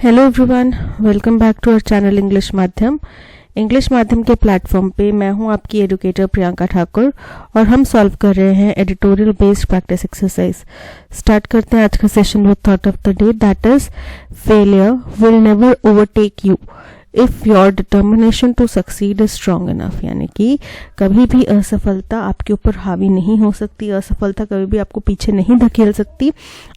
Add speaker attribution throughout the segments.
Speaker 1: Hello everyone, welcome back to our channel English माध्यम। English माध्यम के प्लेटफॉर्म पे मैं हूं आपकी एडुकेटर प्रियंका ठाकुर और हम सॉल्व कर रहे हैं editorial based practice exercise. Start करते हैं आज का session with thought of the day, that is failure will never overtake you if your determination to succeed is strong enough. यानी कि कभी भी असफलता आपके ऊपर हावी नहीं हो सकती, असफलता कभी भी आपको पीछे नहीं धकेल सकती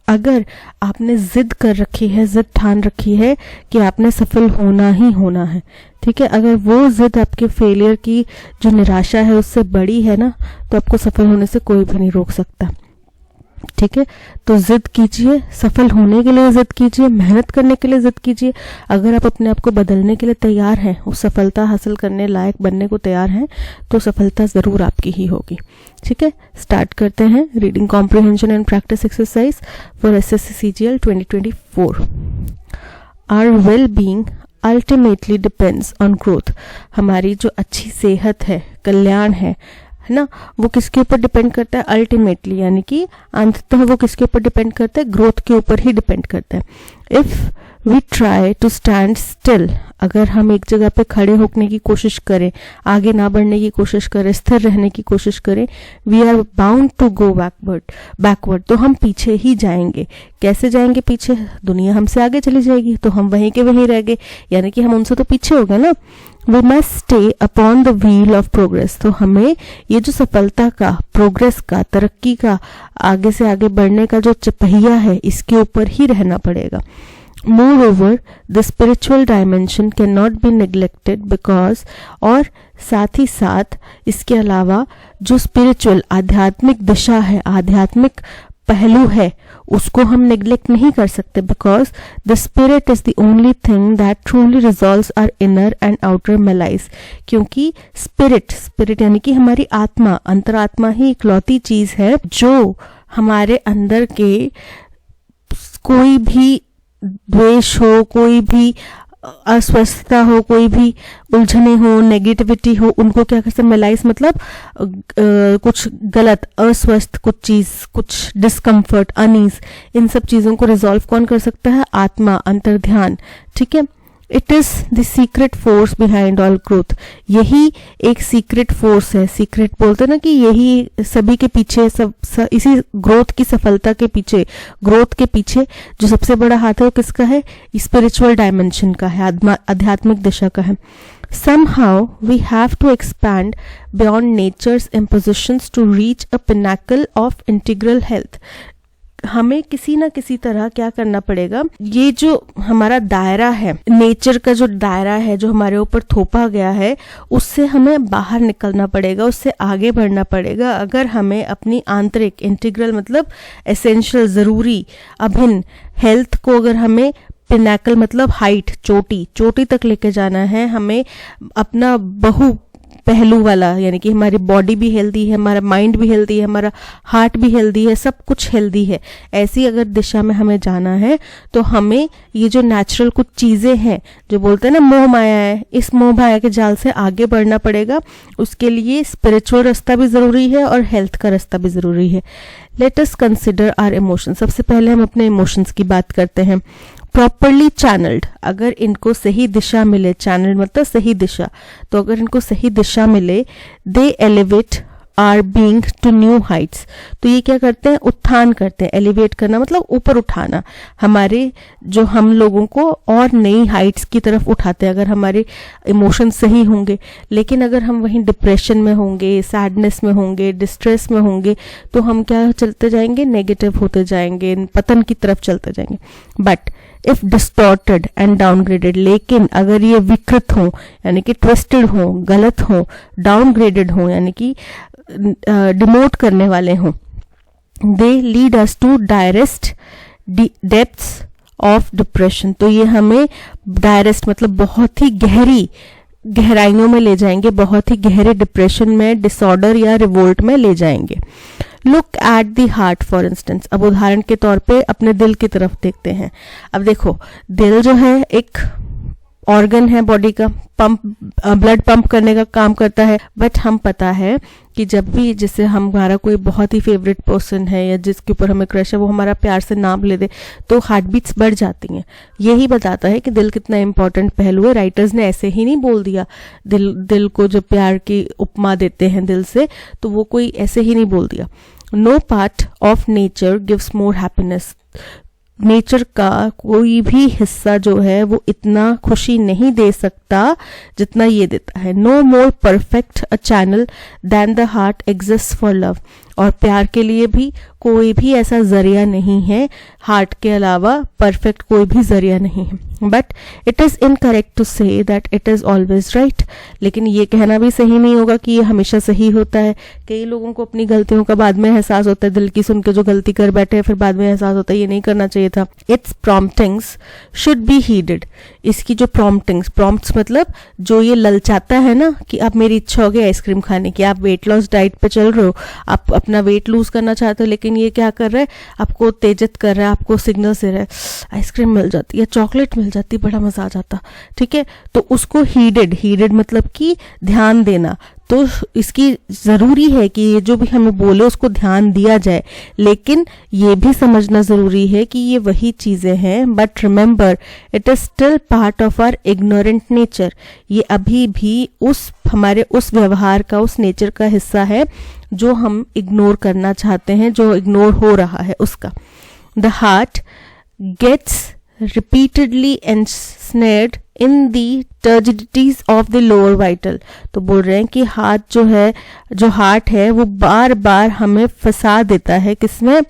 Speaker 1: अगर आपने जिद कर रखी है, जिद ठान रखी है कि आपने सफल होना ही होना है। ठीक है, अगर वो जिद आपके फेलियर की जो निराशा है उससे बड़ी है ना, तो आपको सफल होने से कोई भी नहीं रोक सकता। ठीक है, तो जिद कीजिए, सफल होने के लिए जिद कीजिए, मेहनत करने के लिए जिद कीजिए। अगर आप अपने आप को बदलने के लिए तैयार हैं, उस सफलता हासिल करने लायक बनने को तैयार हैं, तो सफलता जरूर आपकी ही होगी। ठीक है, स्टार्ट करते हैं reading comprehension and practice exercise for SSC CGL 2024। Our well being ultimately depends on growth. हमारी जो अच्छी सेहत है, कल्याण है ना, वो किसके ऊपर डिपेंड करता है? अल्टीमेटली, यानी कि अंततः वो किसके ऊपर डिपेंड करता है? ग्रोथ के ऊपर ही डिपेंड करता है। If we try to stand still, अगर हम एक जगह पे खड़े होने की कोशिश करें, आगे ना बढ़ने की कोशिश करें, स्थिर रहने की कोशिश करें, we are bound to go backward, तो हम पीछे ही जाएंगे। कैसे जाएंगे पीछे? दुनिया हमसे आगे चली जाएगी तो हम वहीं के वहीं रह गए, यानी कि हम उनसे तो पीछे हो गए ना। We must stay upon the wheel of progress। तो हमें ये जो सफलता का, प्रोग्रेस का, तरक्की का, आगे से आगे बढ़ने का जो पहिया है, इसके ऊपर ही रहना पड़ेगा। Moreover, the spiritual dimension cannot be neglected because, और साथ ही साथ इसके अलावा जो स्पिरिचुअल, आध्यात्मिक दिशा है, आध्यात्मिक पहलू है, उसको हम नेग्लेक्ट नहीं कर सकते। Because the spirit is the only thing that truly resolves our inner and outer malaise. क्योंकि स्पिरिट यानी कि हमारी आत्मा, अंतरात्मा ही इकलौती चीज है जो हमारे अंदर के कोई भी द्वेष हो, कोई भी अस्वस्थता हो, कोई भी उलझने हो, नेगेटिविटी हो, उनको क्या कर सकते? मेलाइज मतलब कुछ गलत, अस्वस्थ कुछ चीज, कुछ डिस्कम्फर्ट, अनीज, इन सब चीजों को रिजॉल्व कौन कर सकता है? आत्मा, अंतर्ध्यान। ठीक है, it is the secret force behind all growth. यही एक सीक्रेट फोर्स है। सीक्रेट बोलते हैं ना कि यही सभी के पीछे, इसी ग्रोथ की सफलता के पीछे, ग्रोथ के पीछे जो सबसे बड़ा हाथ है वो किसका है? स्पिरिचुअल डायमेंशन का है, आध्यात्मिक दिशा का है। Somehow we have to expand beyond nature's impositions to reach a pinnacle of integral health। हमें किसी ना किसी तरह क्या करना पड़ेगा? ये जो हमारा दायरा है, नेचर का जो दायरा है, जो हमारे ऊपर थोपा गया है, उससे हमें बाहर निकलना पड़ेगा, उससे आगे बढ़ना पड़ेगा। अगर हमें अपनी आंतरिक, इंटीग्रल मतलब एसेंशियल, जरूरी, अभिन्न हेल्थ को, अगर हमें पिनाकल मतलब हाइट, चोटी तक लेके जाना है, हमें अपना बहु पहलू वाला, यानी कि हमारी बॉडी भी हेल्दी है, हमारा माइंड भी हेल्दी है, हमारा हार्ट भी हेल्दी है, सब कुछ हेल्दी है, ऐसी अगर दिशा में हमें जाना है तो हमें ये जो नेचुरल कुछ चीजें हैं, जो बोलते हैं ना मोह माया है, इस मोह माया के जाल से आगे बढ़ना पड़ेगा। उसके लिए स्पिरिचुअल रास्ता भी जरूरी है और हेल्थ का रास्ता भी जरूरी है। Let us consider our emotions. सबसे पहले हम अपने इमोशंस की बात करते हैं। प्रॉपरली चैनल्ड, अगर इनको सही दिशा मिले, चैनल मतलब सही दिशा, तो अगर इनको सही दिशा मिले, they elevate are being to new heights. तो ये क्या करते हैं? उत्थान करते हैं। एलिवेट करना मतलब ऊपर उठाना, हमारे जो हम लोगों को और नई हाइट्स की तरफ उठाते हैं, अगर हमारे इमोशंस सही होंगे। लेकिन अगर हम वहीं डिप्रेशन में होंगे, सैडनेस में होंगे, डिस्ट्रेस में होंगे, तो हम क्या चलते जाएंगे? नेगेटिव होते जाएंगे, पतन की तरफ चलते जाएंगे। But if distorted and downgraded, लेकिन अगर ये विकृत हो, यानी कि ट्विस्टेड हो, गलत हो, डाउनग्रेडेड हो, यानी कि डिमोट करने वाले हों, they lead us to direst depths of depression. तो ये हमें डायरेस्ट मतलब बहुत ही गहराइयों में ले जाएंगे, बहुत ही गहरे डिप्रेशन में, डिसऑर्डर या रिवोल्ट में ले जाएंगे। Look at the heart for instance. अब उदाहरण के तौर पे अपने दिल की तरफ देखते हैं। अब देखो, दिल जो है एक ऑर्गन है बॉडी का, ब्लड पंप करने का काम करता है। बट हम पता है कि जब भी जैसे हमारा कोई बहुत ही फेवरेट पर्सन है या जिसके ऊपर हमें क्रश है वो हमारा प्यार से नाम ले दे तो हार्ट बीट्स बढ़ जाती हैं। यही बताता है कि दिल कितना इंपॉर्टेंट पहलू है। राइटर्स ने ऐसे ही नहीं बोल दिया, दिल को जब प्यार की उपमा देते हैं दिल से, तो वो कोई ऐसे ही नहीं बोल दिया। No part of nature gives more happiness. Nature का कोई भी हिस्सा जो है वो इतना खुशी नहीं दे सकता जितना ये देता है। No more perfect a channel than the heart exist for love. और प्यार के लिए भी कोई भी ऐसा जरिया नहीं है, हार्ट के अलावा परफेक्ट कोई भी जरिया नहीं है। But it is incorrect to say that it is always right. लेकिन ये कहना भी सही नहीं होगा कि ये हमेशा सही होता है। कई लोगों को अपनी गलतियों का बाद में एहसास होता है, दिल की सुन के जो गलती कर बैठे हैं फिर बाद में एहसास होता है ये नहीं करना चाहिए था। Its promptings should be heeded. इसकी जो प्रॉम्प्ट्स मतलब जो ये ललचाता है ना कि अब मेरी इच्छा हो गई आइसक्रीम खाने की, आप वेट लॉस डाइट पे चल रहे हो, आप अपना वेट लूज करना चाहते हो, लेकिन ये क्या कर रहा है, आपको उत्तेजित कर रहा है, आपको सिग्नल दे रहा है आइसक्रीम मिल जाती या चॉकलेट मिल जाती, बड़ा मजा आ जाता। ठीक है, तो उसको हीडेड मतलब कि ध्यान देना। तो इसकी जरूरी है कि ये जो भी हमें बोले उसको ध्यान दिया जाए, लेकिन ये भी समझना जरूरी है कि ये वही चीजें हैं, but remember it is still part of our ignorant nature. ये अभी भी हमारे उस व्यवहार का, उस नेचर का हिस्सा है जो हम इग्नोर करना चाहते हैं, जो इग्नोर हो रहा है उसका। The heart gets repeatedly ensnared in the turgidities of the lower vital। तो बोल रहे हैं कि हाथ जो हार्ट है वो बार बार हमें फंसा देता है, किसमें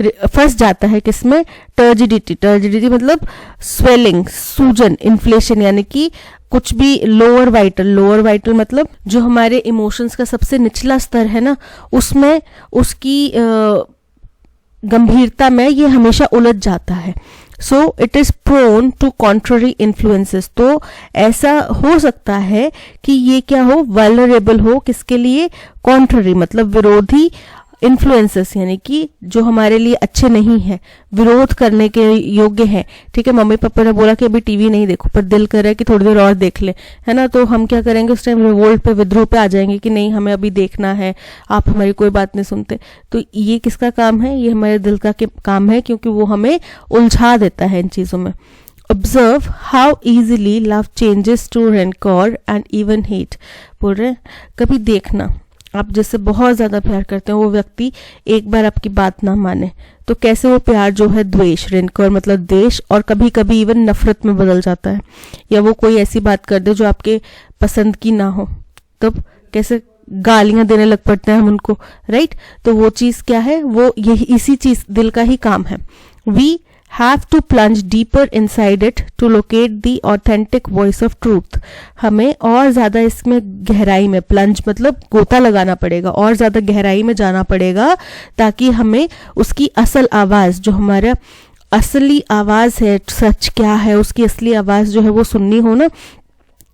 Speaker 1: फंस जाता है, किसमें, टर्जिडिटी मतलब स्वेलिंग, सूजन, इन्फ्लेशन, यानी कि कुछ भी लोअर वाइटल मतलब जो हमारे इमोशंस का सबसे निचला स्तर है ना, उसमें उसकी गंभीरता में ये हमेशा उलझ जाता है। So it is prone to contrary influences. तो ऐसा हो सकता है कि ये क्या हो, वल्नरेबल हो, किसके लिए, कॉन्ट्ररी मतलब विरोधी इन्फ्लुएंसेस, यानी कि जो हमारे लिए अच्छे नहीं है, विरोध करने के योग्य है। ठीक है, मम्मी पापा ने बोला कि अभी टीवी नहीं देखो, पर दिल कर रहा है कि थोड़ी देर और देख ले, है ना, तो हम क्या करेंगे उस टाइम, रिवोल्ट पे, विद्रोह पे आ जाएंगे कि नहीं हमें अभी देखना है, आप हमारी कोई बात नहीं सुनते। तो ये किसका काम है, ये हमारे दिल का काम है, क्योंकि वो हमें उलझा देता है इन चीजों में। Observe how easily love changes to rancor and even hate। बोल रहे हैं कभी देखना, आप जिससे बहुत ज्यादा प्यार करते हैं वो व्यक्ति एक बार आपकी बात ना माने तो कैसे वो प्यार जो है द्वेष, रेनकर मतलब द्वेष, और कभी कभी इवन नफरत में बदल जाता है। या वो कोई ऐसी बात कर दे जो आपके पसंद की ना हो, तब कैसे गालियां देने लग पड़ते हैं हम उनको, राइट। तो वो चीज क्या है, वो यही इसी चीज दिल का ही काम है। We have to plunge deeper inside it to locate the authentic voice of truth। हमें और ज्यादा इसमें गहराई में, प्लंज मतलब गोता लगाना पड़ेगा, और ज्यादा गहराई में जाना पड़ेगा ताकि हमें उसकी असल आवाज, जो हमारा असली आवाज है, सच क्या है, उसकी असली आवाज जो है वो सुननी हो ना।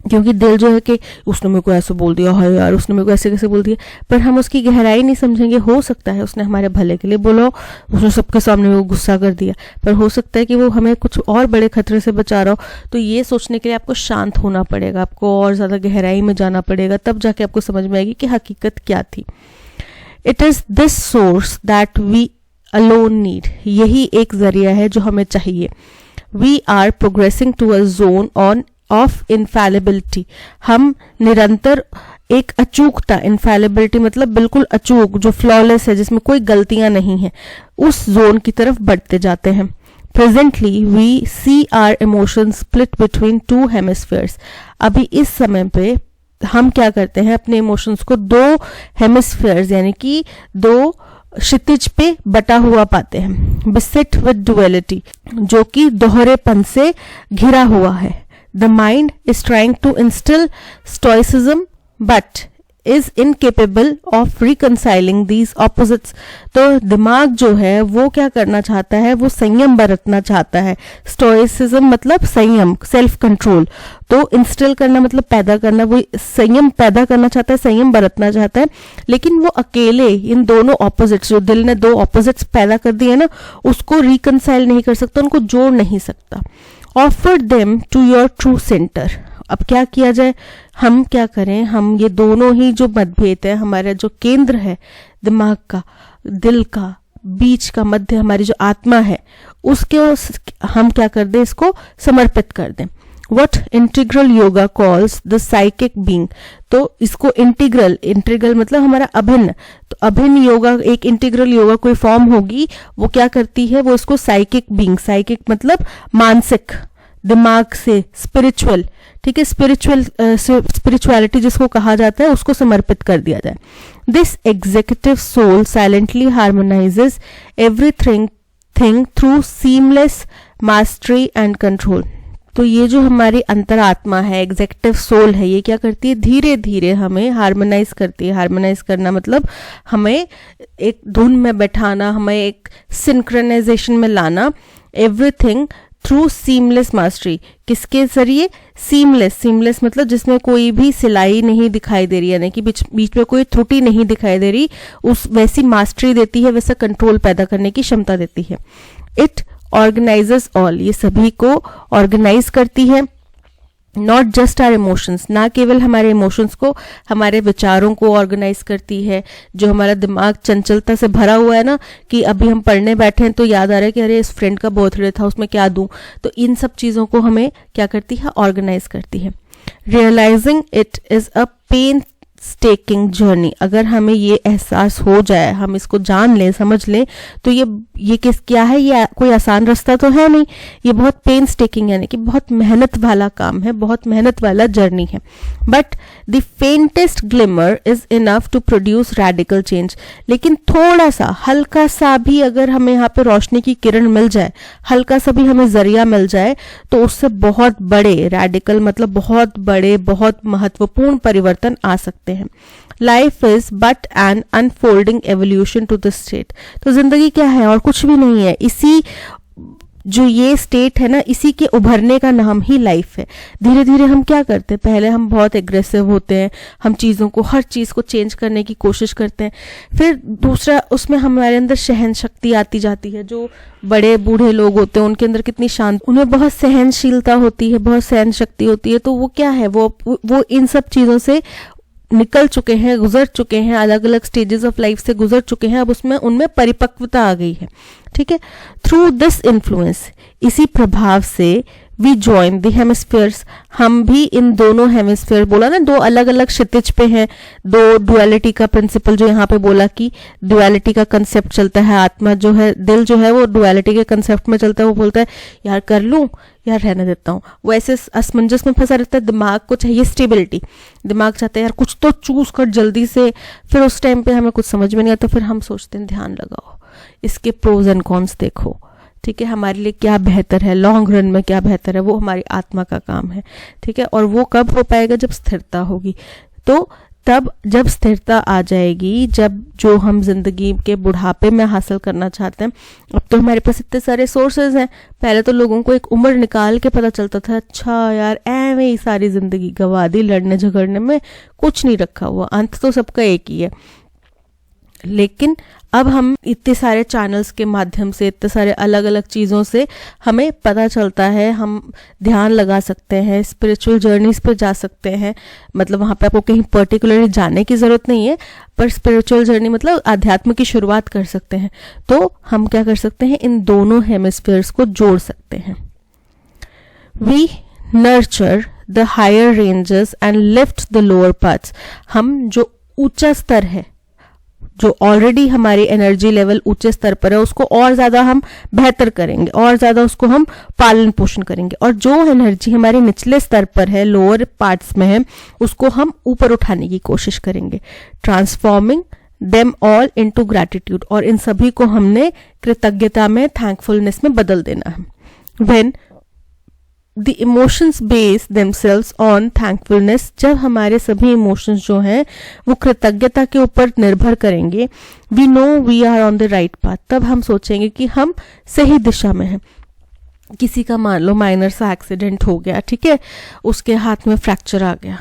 Speaker 1: क्योंकि दिल जो है कि उसने मेरे को ऐसे बोल दिया है यार, उसने मेरे को ऐसे कैसे बोल दिया, पर हम उसकी गहराई नहीं समझेंगे। हो सकता है उसने हमारे भले के लिए बोला, उसने सबके सामने वो गुस्सा कर दिया, पर हो सकता है कि वो हमें कुछ और बड़े खतरे से बचा रहा हो। तो ये सोचने के लिए आपको शांत होना पड़ेगा, आपको और ज्यादा गहराई में जाना पड़ेगा, तब जाके आपको समझ में आएगी कि हकीकत क्या थी। It is this source that we alone need. यही एक जरिया है जो हमें चाहिए। We are progressing to a zone on of infallibility. हम निरंतर एक अचूकता, इनफैलिबिलिटी मतलब बिल्कुल अचूक, जो फ्लॉलेस है, जिसमें कोई गलतियां नहीं है, उस जोन की तरफ बढ़ते जाते हैं। Presently we see our emotions split between two hemispheres. अभी इस समय पे हम क्या करते हैं, अपने इमोशंस को दो हेमिस्फीयर्स यानी कि दो क्षितिज पे बटा हुआ पाते हैं। बिसेट विद डुअलिटी, जो कि दोहरेपन से घिरा हुआ है। The mind is trying to instill stoicism but is incapable of reconciling these opposites। तो दिमाग जो है वो क्या करना चाहता है, वो संयम बरतना चाहता है। स्टोइसिज्म मतलब संयम, सेल्फ कंट्रोल। तो इंस्टिल करना मतलब पैदा करना, वो संयम पैदा करना चाहता है, संयम बरतना चाहता है, लेकिन वो अकेले इन दोनों ऑपोजिट्स, जो दिल ने दो ऑपोजिट्स पैदा कर दिए ना, उसको रिकंसाइल नहीं कर सकता, उनको जोड़ नहीं सकता। Offer them to your true centre. अब क्या किया जाए, हम क्या करें, हम ये दोनों ही जो मतभेद है, हमारा जो केंद्र है दिमाग का, दिल का, बीच का, मध्य हमारी जो आत्मा है, उसके हम क्या कर दें, इसको समर्पित कर दें. What integral yoga calls the psychic being. तो इसको इंटीग्रल मतलब हमारा अभिन्न. तो अभिन्न योगा, एक इंटीग्रल योगा कोई फॉर्म होगी, वो क्या करती है, वो इसको साइकिक बीइंग, साइकिक मतलब मानसिक, दिमाग से, स्पिरिचुअल, ठीक है, स्पिरिचुअलिटी जिसको कहा जाता है, उसको समर्पित कर दिया जाए. This executive soul silently harmonises everything through seamless mastery and control. तो ये जो हमारी अंतरात्मा है, एग्जेक्टिव सोल है, ये क्या करती है, धीरे धीरे हमें हार्मोनाइज करती है. हार्मोनाइज करना मतलब हमें एक धुन में बैठाना, हमें एक सिंक्रोनाइजेशन में लाना. एवरीथिंग थ्रू सीमलेस मास्टरी, किसके जरिए, सीमलेस मतलब जिसमें कोई भी सिलाई नहीं दिखाई दे रही, यानी कि बीच में कोई त्रुटि नहीं दिखाई दे रही, उस वैसी मास्टरी देती है, वैसा कंट्रोल पैदा करने की क्षमता देती है. इट ऑर्गेनाइजेस ऑल, ये सभी को ऑर्गेनाइज करती है. नॉट जस्ट आर इमोशंस, ना केवल हमारे इमोशंस को, हमारे विचारों को ऑर्गेनाइज करती है. जो हमारा दिमाग चंचलता से भरा हुआ है ना, कि अभी हम पढ़ने बैठे हैं तो याद आ रहा है कि अरे इस फ्रेंड का बर्थडे था, उसमें क्या दूं, तो इन सब चीजों को हमें क्या करती है, ऑर्गेनाइज करती है. Realising it is a painstaking journey. अगर हमें ये एहसास हो जाए, हम इसको जान लें, समझ लें, तो ये क्या है, ये कोई आसान रास्ता तो है नहीं, ये बहुत पेन स्टेकिंग यानी कि बहुत मेहनत वाला काम है, बहुत मेहनत वाला जर्नी है. But the faintest glimmer is enough to produce radical change. लेकिन थोड़ा सा, हल्का सा भी अगर हमें यहाँ पे रोशनी की किरण मिल जाए, हल्का सा भी हमें जरिया मिल जाए, तो उससे बहुत बड़े, रेडिकल मतलब बहुत बड़े, बहुत महत्वपूर्ण परिवर्तन आ सकते हैं. Life is but an unfolding evolution to the state. तो जिंदगी क्या है, और कुछ भी नहीं है, इसी जो ये स्टेट है ना, इसी के उभरने का नाम ही लाइफ है. धीरे धीरे हम क्या करते हैं, पहले हम बहुत एग्रेसिव होते हैं, हम चीज़ों को, हर चीज़ को चेंज करने की कोशिश करते हैं. फिर दूसरा, उसमें हमारे अंदर सहन शक्ति आती जाती है. जो बड़े बूढ़े लोग होते हैं उनके अंदर कितनी शांति, उन्हें बहुत सहनशीलता होती है, बहुत सहन शक्ति होती है. तो वो क्या है, वो इन सब चीज़ों से निकल चुके हैं, गुजर चुके हैं, अलग अलग स्टेजेस ऑफ लाइफ से गुजर चुके हैं. अब उनमें परिपक्वता आ गई है, ठीक है. थ्रू दिस इन्फ्लुएंस, इसी प्रभाव से वी ज्वाइन द हेमिस्फीयर्स, हम भी इन दोनों हेमिस्फीयर, बोला ना, दो अलग अलग क्षितिज पे हैं, दो डुअलिटी का प्रिंसिपल, जो यहाँ पे बोला कि डुअलिटी का कंसेप्ट चलता है. आत्मा जो है, दिल जो है, वो डुअलिटी के कंसेप्ट में चलता है. वो बोलता है यार कर लूं, यार रहने देता हूँ. वो ऐसे असमंजस में फंसा रहता है. दिमाग को चाहिए स्टेबिलिटी, दिमाग चाहता है यार कुछ तो चूज कर जल्दी से. फिर उस टाइम पे हमें कुछ समझ में नहीं आता, फिर हम सोचते हैं ध्यान लगाओ, इसके प्रोज एंड कॉन्स देखो, ठीक है, हमारे लिए क्या बेहतर है, लॉन्ग रन में क्या बेहतर है. वो हमारी आत्मा का काम है, ठीक है. और वो कब हो पाएगा, जब स्थिरता होगी. तो तब जब स्थिरता आ जाएगी, जब जो हम जिंदगी के बुढ़ापे में हासिल करना चाहते हैं, अब तो हमारे पास इतने सारे सोर्सेज हैं. पहले तो लोगों को एक उम्र निकाल के पता चलता था, अच्छा यार ऐਵੇਂ ही सारी जिंदगी गवा दी, लड़ने झगड़ने में कुछ नहीं रखा हुआ, अंत तो सबका एक ही है. लेकिन अब हम इतने सारे चैनल्स के माध्यम से, इतने सारे अलग अलग चीज़ों से हमें पता चलता है, हम ध्यान लगा सकते हैं, स्पिरिचुअल जर्नीज पे जा सकते हैं. मतलब वहाँ पे आपको कहीं पर्टिकुलरली जाने की ज़रूरत नहीं है, पर स्पिरिचुअल जर्नी मतलब अध्यात्म की शुरुआत कर सकते हैं. तो हम क्या कर सकते हैं, इन दोनों हेमिस्फीयर्स को जोड़ सकते हैं. We nurture the higher ranges and lift the lower parts. हम जो ऊंचा स्तर है, जो ऑलरेडी हमारी एनर्जी लेवल ऊंचे स्तर पर है, उसको और ज्यादा हम बेहतर करेंगे, और ज्यादा उसको हम पालन पोषण करेंगे. और जो एनर्जी हमारे निचले स्तर पर है, लोअर पार्ट्स में है, उसको हम ऊपर उठाने की कोशिश करेंगे. Transforming them all into gratitude. और इन सभी को हमने कृतज्ञता में, थैंकफुलनेस में बदल देना है. When The emotions base themselves on thankfulness, जब हमारे सभी इमोशंस जो हैं वो कृतज्ञता के ऊपर निर्भर करेंगे, we know we are on the right path, तब हम सोचेंगे कि हम सही दिशा में हैं. किसी का मान लो माइनर सा एक्सीडेंट हो गया, ठीक है, उसके हाथ में फ्रैक्चर आ गया,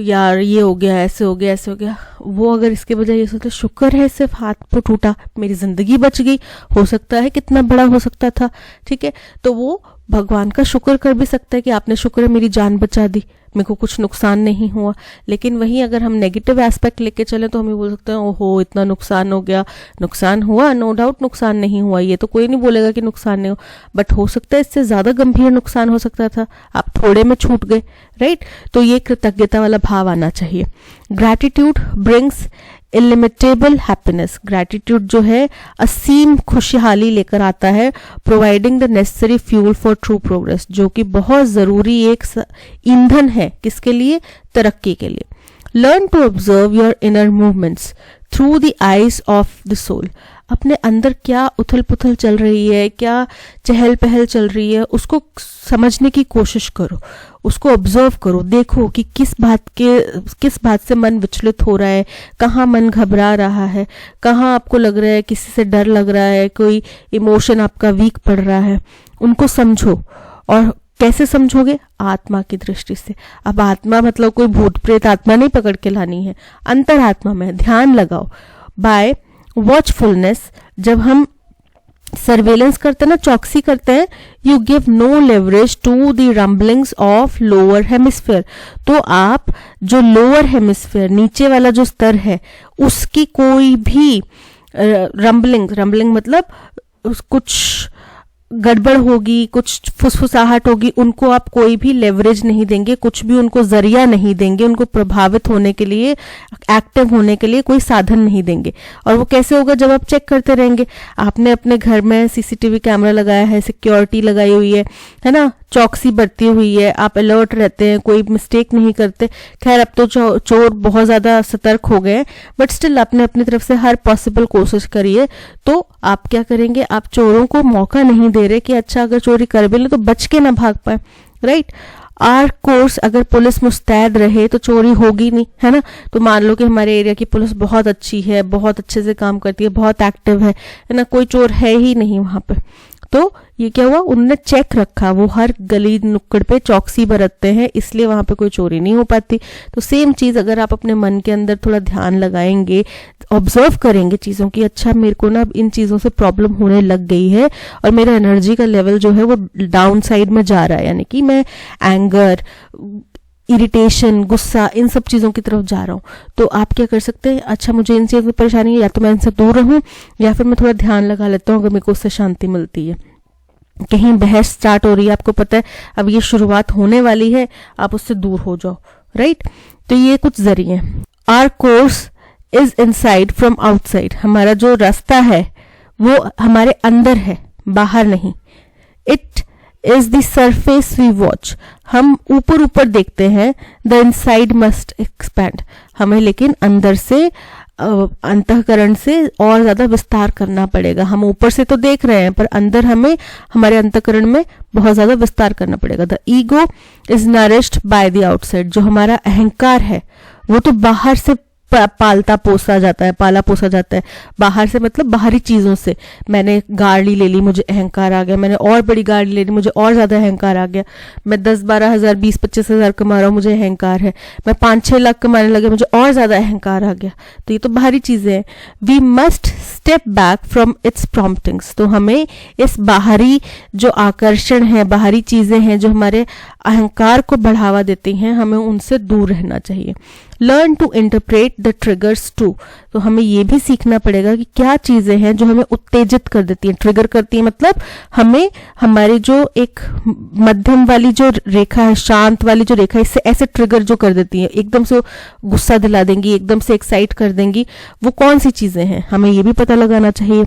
Speaker 1: यार ये हो गया, ऐसे हो गया, ऐसे हो गया. वो अगर इसके बजाय ये सोचते शुक्र है सिर्फ हाथ पे टूटा, मेरी जिंदगी बच गई, हो सकता है कितना बड़ा हो सकता था, ठीक है, तो वो भगवान का शुक्र कर भी सकता है कि आपने शुक्र है मेरी जान बचा दी, मेरे को कुछ नुकसान नहीं हुआ। लेकिन वहीं अगर हम नेगेटिव एस्पेक्ट लेके चले तो हम ये बोल सकते हैं ओहो इतना नुकसान हो गया। नुकसान हुआ, नो डाउट नुकसान नहीं हुआ, ये तो कोई नहीं बोलेगा कि नुकसान नहीं हो, बट हो सकता है इससे ज्यादा गंभीर नुकसान हो सकता था, आप थोड़े में छूट गए, राइट। तो ये कृतज्ञता वाला भाव आना चाहिए। Gratitude brings illimitable happiness. Gratitude जो है असीम खुशहाली लेकर आता है। Providing the necessary fuel for true progress, जो कि बहुत जरूरी एक ईंधन है किसके लिए, तरक्की के लिए। Learn to observe your inner movements through the eyes of the soul. अपने अंदर क्या उथल पुथल चल रही है, क्या चहल पहल चल रही है, उसको समझने की कोशिश करो, उसको ऑब्जर्व करो, देखो कि किस बात से मन विचलित हो रहा है, कहाँ मन घबरा रहा है, कहाँ आपको लग रहा है किसी से डर लग रहा है, कोई इमोशन आपका वीक पड़ रहा है, उनको समझो। और कैसे समझोगे, आत्मा की दृष्टि से। अब आत्मा मतलब कोई भूत प्रेत आत्मा नहीं पकड़ के लानी है, अंतरात्मा में ध्यान लगाओ। बाय वॉचफुलनेस, जब हम सर्वेलेंस करते हैं ना, चौकसी करते हैं, you give no leverage to the rumblings of lower hemisphere. तो आप जो लोअर हेमिस्फीयर नीचे वाला जो स्तर है उसकी कोई भी रंबलिंग मतलब कुछ गड़बड़ होगी, कुछ फुसफुसाहट होगी, उनको आप कोई भी लेवरेज नहीं देंगे, कुछ भी उनको जरिया नहीं देंगे, उनको प्रभावित होने के लिए, एक्टिव होने के लिए कोई साधन नहीं देंगे। और वो कैसे होगा, जब आप चेक करते रहेंगे। आपने अपने घर में सीसीटीवी कैमरा लगाया है, सिक्योरिटी लगाई हुई है ना, चौकसी बरती हुई है, आप अलर्ट रहते हैं, कोई मिस्टेक नहीं करते। खैर अब तो चोर बहुत ज्यादा सतर्क हो गए हैं, बट स्टिल आपने अपनी तरफ से हर पॉसिबल कोशिश करी है। तो आप क्या करेंगे, आप चोरों को मौका नहीं दे रहे कि अच्छा अगर चोरी कर भी ले तो बच के ना भाग पाए, राइट। आर कोर्स अगर पुलिस मुस्तैद रहे तो चोरी होगी नहीं, है ना। तो मान लो कि हमारे एरिया की पुलिस बहुत अच्छी है, बहुत अच्छे से काम करती है, बहुत एक्टिव है ना, कोई चोर है ही नहीं वहां पे। तो ये क्या हुआ, उन्होंने चेक रखा, वो हर गली नुक्कड़ पे चौकसी बरतते हैं, इसलिए वहां पे कोई चोरी नहीं हो पाती। तो सेम चीज अगर आप अपने मन के अंदर थोड़ा ध्यान लगाएंगे, ऑब्जर्व करेंगे चीजों की, अच्छा मेरे को ना इन चीजों से प्रॉब्लम होने लग गई है और मेरा एनर्जी का लेवल जो है वो डाउन साइड में जा रहा है, यानी कि मैं एंगर, इरिटेशन, गुस्सा, इन सब चीजों की तरफ जा रहा हूँ। तो आप क्या कर सकते हैं, अच्छा मुझे इन चीजों की परेशानी है, या तो मैं इनसे दूर रहूं या फिर मैं थोड़ा ध्यान लगा लेता हूँ, अगर मेरे को उससे शांति मिलती है। कहीं बहस स्टार्ट हो रही है, आपको पता है अब ये शुरुआत होने वाली है, आप उससे दूर हो जाओ, राइट। तो ये कुछ जरिए। Our course is inside from outside. हमारा जो रास्ता है वो हमारे अंदर है, बाहर नहीं। It is the surface we watch. हम ऊपर ऊपर देखते हैं, द इनसाइड मस्ट एक्सपैंड। हमें लेकिन अंदर से, अंतःकरण से और ज्यादा विस्तार करना पड़ेगा। हम ऊपर से तो देख रहे हैं पर अंदर हमें, हमारे अंतःकरण में बहुत ज्यादा विस्तार करना पड़ेगा। The ego is nourished by the outside. जो हमारा अहंकार है वो तो बाहर से पाला पोसा जाता है, बाहर से मतलब बाहरी चीजों से। मैंने गाड़ी ले ली, मुझे अहंकार आ गया, मैंने और बड़ी गाड़ी ले ली, मुझे और ज्यादा अहंकार आ गया। मैं 10-12 हजार 20-25 हजार कमा रहा हूँ, मुझे अहंकार है। मैं 5-6 लाख कमाने लगे, मुझे और ज्यादा अहंकार आ गया। तो ये तो बाहरी चीजें हैं। We must step back from its promptings. तो हमें इस बाहरी जो आकर्षण है, बाहरी चीजें हैं जो हमारे अहंकार को बढ़ावा देती हैं, हमें उनसे दूर रहना चाहिए। Learn to interpret the triggers too. तो हमें ये भी सीखना पड़ेगा कि क्या चीजें हैं जो हमें उत्तेजित कर देती हैं, ट्रिगर करती हैं, मतलब हमें हमारी जो एक मध्यम वाली जो रेखा है, शांत वाली जो रेखा है, इससे ऐसे ट्रिगर जो कर देती है, एकदम से गुस्सा दिला देंगी, एकदम से एक्साइट कर देंगी। वो कौन सी चीजें हैं, हमें ये भी पता लगाना चाहिए।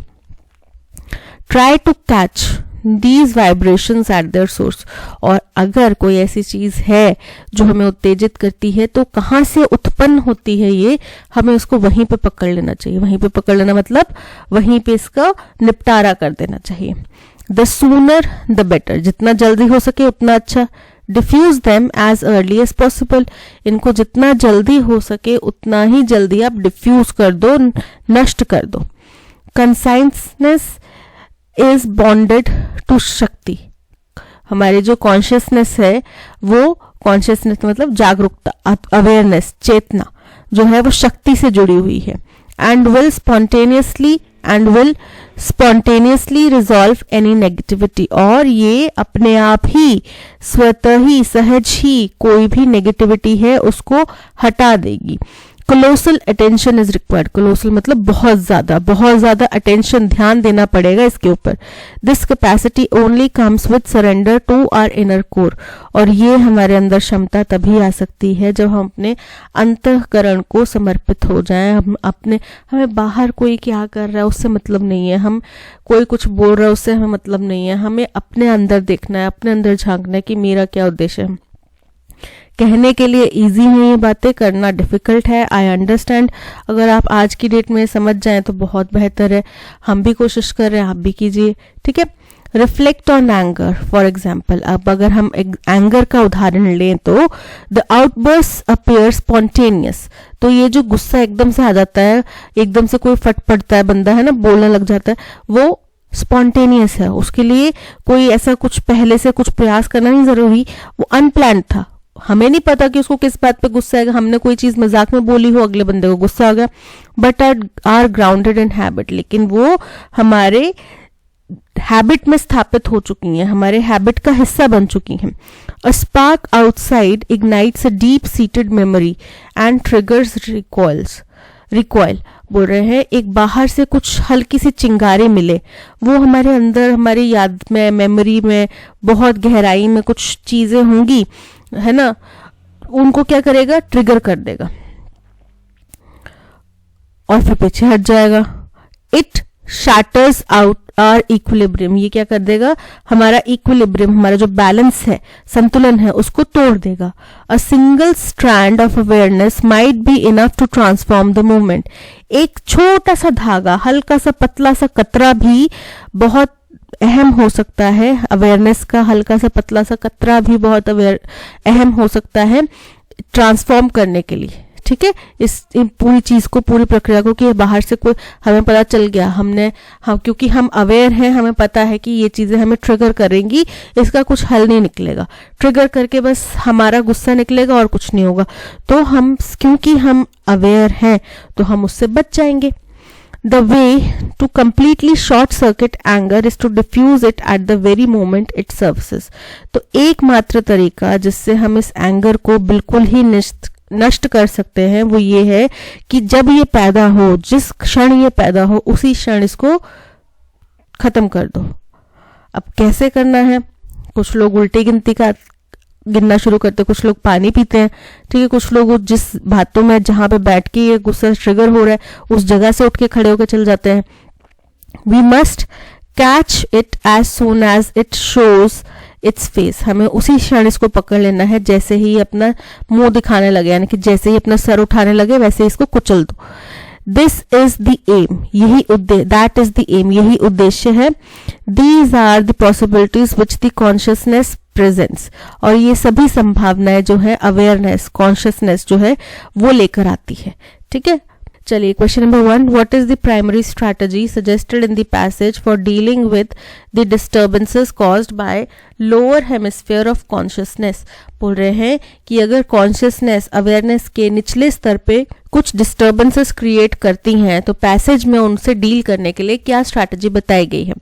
Speaker 1: Try to catch these vibrations at their source. और अगर कोई ऐसी चीज है जो हमें उत्तेजित करती है तो कहाँ से उत्पन्न होती है ये, हमें उसको वहीं पे पकड़ लेना चाहिए। वहीं पे पकड़ लेना मतलब वहीं पे इसका निपटारा कर देना चाहिए। The sooner the better. जितना जल्दी हो सके उतना अच्छा। Diffuse them as early as possible. इनको जितना जल्दी हो सके उतना ही जल्दी आप डिफ्यूज कर दो, नष्ट कर दो। कंसाइंसनेस इज बॉन्डेड टू शक्ति। हमारे जो कॉन्शियसनेस है, वो कॉन्शियसनेस मतलब जागरूकता, अवेयरनेस, चेतना जो है वो शक्ति से जुड़ी हुई है। And will spontaneously and will spontaneously resolve any negativity, और ये अपने आप ही स्वतः ही सहज ही कोई भी नेगेटिविटी है उसको हटा देगी। Colossal attention is required, colossal मतलब बहुत ज्यादा अटेंशन, ध्यान देना पड़ेगा इसके ऊपर। This capacity only comes with surrender to our inner core, और ये हमारे अंदर क्षमता तभी आ सकती है जब हम अपने अंतःकरण को समर्पित हो जाएं। हमें बाहर कोई क्या कर रहा है उससे मतलब नहीं है, हम कोई कुछ बोल रहा है उससे हमें मतलब नहीं है, हमें अपने अंदर देखना है, अपने अंदर झांकना है कि मेरा क्या उद्देश्य है। कहने के लिए इजी है ये बातें, करना डिफिकल्ट है, आई अंडरस्टैंड। अगर आप आज की डेट में समझ जाएं तो बहुत बेहतर है। हम भी कोशिश कर रहे हैं, आप भी कीजिए, ठीक है। Reflect on anger, for example, अब अगर हम एंगर का उदाहरण लें तो द आउटबर्स्ट अपीयर स्पॉन्टेनियस, तो ये जो गुस्सा एकदम से आ जाता है, एकदम से कोई फट पड़ता है बंदा, है ना, बोलने लग जाता है, वो स्पॉन्टेनियस है। उसके लिए कोई ऐसा कुछ पहले से कुछ प्रयास करना नहीं जरूरी, वो अनप्लान्ड था। हमें नहीं पता कि उसको किस बात पे गुस्सा आएगा, हमने कोई चीज मजाक में बोली हो, अगले बंदे को गुस्सा आ गया, but are grounded in habit, लेकिन वो हमारे हैबिट में स्थापित हो चुकी हैं, हमारे हैबिट का हिस्सा बन चुकी हैं। A spark outside ignites a deep seated memory and triggers recoil, बोल रहे हैं एक बाहर से कुछ हल्की सी चिंगारी मिले, वो हमारे अंदर, हमारी याद में, मेमोरी में, बहुत गहराई में कुछ चीजें होंगी, है ना, उनको क्या करेगा, ट्रिगर कर देगा और फिर पीछे हट जाएगा। It shatters out our equilibrium, ये क्या कर देगा, हमारा इक्विलिब्रियम, हमारा जो बैलेंस है, संतुलन है, उसको तोड़ देगा। A single strand of awareness might be enough to transform the movement, एक छोटा सा धागा, हल्का सा पतला सा कतरा भी बहुत अहम हो सकता है, अवेयरनेस का हल्का सा पतला सा कतरा भी बहुत अहम हो सकता है ट्रांसफॉर्म करने के लिए, ठीक है। इस पूरी चीज को, पूरी प्रक्रिया को, कि बाहर से कोई हमें पता चल गया, क्योंकि हम अवेयर हैं, हमें पता है कि ये चीजें हमें ट्रिगर करेंगी, इसका कुछ हल नहीं निकलेगा, ट्रिगर करके बस हमारा गुस्सा निकलेगा और कुछ नहीं होगा। तो क्योंकि हम अवेयर हैं तो हम उससे बच जाएंगे। The way to completely short circuit anger is to diffuse it at the very moment it surfaces. तो एकमात्र तरीका जिससे हम इस एंगर को बिल्कुल ही नष्ट कर सकते हैं वो ये है कि जब ये पैदा हो, जिस क्षण ये पैदा हो, उसी क्षण इसको खत्म कर दो। अब कैसे करना है, कुछ लोग उल्टी गिनती का गिनना शुरू करते, कुछ लोग पानी पीते हैं, ठीक है, कुछ लोग जिस बातों में, जहां पे बैठ के ये गुस्सा ट्रिगर हो रहा है उस जगह से उठ के खड़े होकर चल जाते हैं। We must catch it as soon as it shows its face, हमें उसी क्षण इसको पकड़ लेना है, जैसे ही अपना मुंह दिखाने लगे, यानी कि जैसे ही अपना सर उठाने लगे वैसे ही इसको कुचल दो। दिस इज द एम, यही उद्देश्य, दैट इज द एम, यही उद्देश्य है। These are the possibilities which the consciousness presence, और ये सभी संभावनाएं जो है अवेयरनेस, कॉन्शियसनेस जो है वो लेकर आती है, ठीक है। चलिए question number 1, what is the primary strategy suggested in the passage for dealing with the disturbances caused by lower hemisphere of consciousness. बोल रहे हैं कि अगर कॉन्शियसनेस, अवेयरनेस के निचले स्तर पे कुछ डिस्टर्बेंसेस क्रिएट करती हैं तो पैसेज में उनसे डील करने के लिए क्या स्ट्रैटेजी बताई गई है।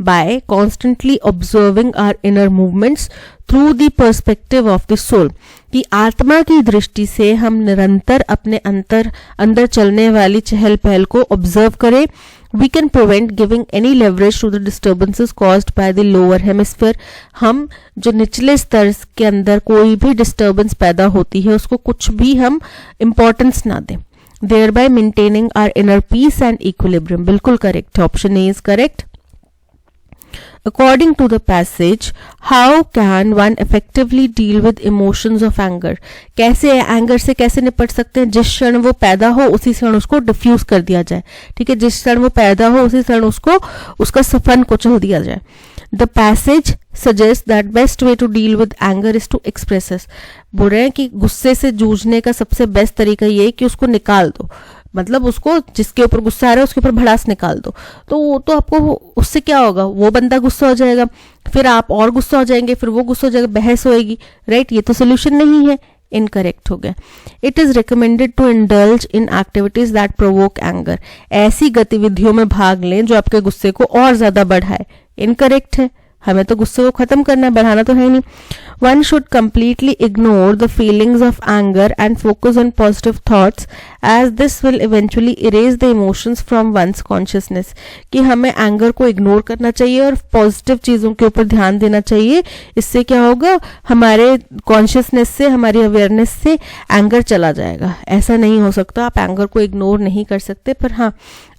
Speaker 1: By constantly observing our inner movements through the perspective of the soul, कि आत्मा की दृष्टि से हम निरंतर अपने अंदर चलने वाली चहल पहल को ऑब्जर्व करें। We can prevent giving any leverage to the disturbances caused by the lower hemisphere. हम जो निचले स्तर के अंदर कोई भी डिस्टर्बेंस पैदा होती है उसको कुछ भी हम इम्पोर्टेंस ना दें। Thereby maintaining our inner peace and equilibrium. बिल्कुल correct, option A is correct. According to the passage, how can one effectively deal with emotions of anger? कैसे एंगर से कैसे निपट सकते हैं? जिस क्षण वो पैदा हो उसी क्षण उसको डिफ्यूज कर दिया जाए, ठीक है, जिस क्षण वो पैदा हो उसी क्षण उसको उसका सफन कुचल दिया जाए। The passage suggests that best way to deal with anger is to express it. बोल रहे हैं कि गुस्से से जूझने का सबसे बेस्ट तरीका ये है कि उसको निकाल दो, मतलब उसको जिसके ऊपर गुस्सा आ रहा है उसके ऊपर भड़ास निकाल दो, तो आपको उससे क्या होगा, वो बंदा गुस्सा हो जाएगा, फिर आप और गुस्सा हो जाएंगे, फिर वो गुस्सा हो जाएगा, बहस होएगी, राइट। ये तो सोल्यूशन नहीं है, इनकरेक्ट हो गया। It is recommended to indulge in activities that provoke anger, ऐसी गतिविधियों में भाग लें जो आपके गुस्से को और ज्यादा बढ़ाए, इनकरेक्ट है। हमें तो गुस्से को खत्म करना है, बढ़ाना तो है नहीं। One should completely ignore the feelings of anger and focus on positive thoughts, as this will eventually erase the emotions from one's consciousness. कि हमें एंगर को इग्नोर करना चाहिए और पॉजिटिव चीज़ों के ऊपर ध्यान देना चाहिए। इससे क्या होगा, हमारे कॉन्शियसनेस से, हमारी अवेयरनेस से एंगर चला जाएगा। ऐसा नहीं हो सकता, आप एंगर को इग्नोर नहीं कर सकते, पर हाँ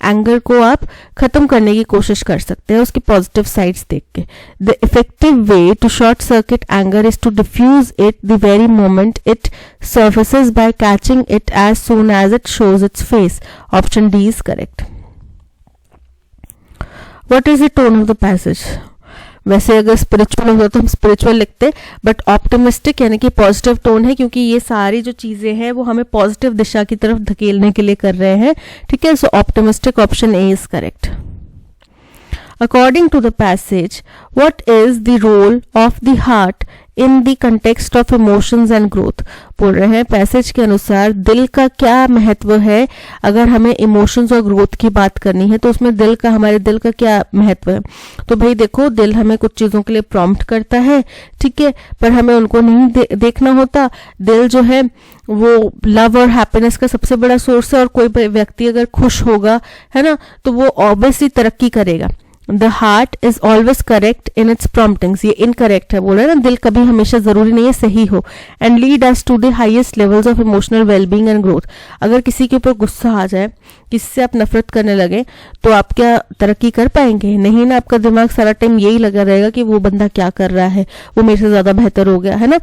Speaker 1: एंगर को आप खत्म करने की कोशिश कर सकते हैं उसकी पॉजिटिव साइड्स देख के। The effective way to short circuit anger is to diffuse it the very moment it surfaces by catching it as soon as it shows its face. Option D is correct. What is the tone of the passage? वैसे अगर spiritual होता तो हम spiritual लिखते, but optimistic यानी कि positive tone है, क्योंकि ये सारी जो चीजें हैं वो हमें पॉजिटिव दिशा की तरफ धकेलने के लिए कर रहे हैं। ठीक है, so optimistic option A is correct. According to the passage, what is the role of the heart in the context of emotions and growth? बोल रहे हैं पैसेज के अनुसार दिल का क्या महत्व है अगर हमें इमोशंस और ग्रोथ की बात करनी है, तो उसमें दिल का, हमारे दिल का क्या महत्व है। तो भाई देखो, दिल हमें कुछ चीजों के लिए प्रॉम्प्ट करता है, ठीक है, पर हमें उनको नहीं देखना होता। दिल जो है वो लव और हैप्पीनेस का सबसे बड़ा सोर्स है, और कोई व्यक्ति अगर खुश होगा, है ना, तो वो ऑब्वियसली तरक्की करेगा। The heart is always correct in its promptings, ये इनकरेक्ट है, बोल रहे हैं ना, दिल कभी हमेशा जरूरी नहीं है सही हो। And lead us to the highest levels of emotional wellbeing and growth. अगर किसी के ऊपर गुस्सा आ जाए, किसी से आप नफरत करने लगे, तो आप क्या तरक्की कर पाएंगे? नहीं ना, आपका दिमाग सारा टाइम यही लगा रहेगा कि वो बंदा क्या कर रहा है, वो मेरे से ज्यादा बेहतर हो गया, है ना।